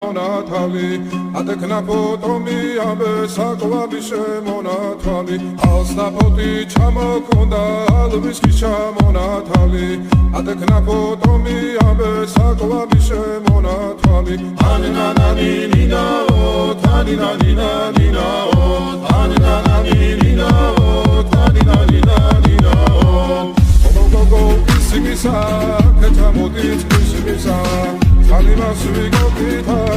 მონათალი ატექნა ფოტომი ამე საკვები შემონათალი ალსნაფოთი ჩამოქონდა ალვისკი ჩამონათალი ატექნა ფოტომი ამე საკვები შემონათალი ანინანანინინაო თანინანინანინაო ანინანანინინაო თანინანინანინაო გოგოგოგო ისიმისა ქეთამოდით ისიმისა Alima sui gopita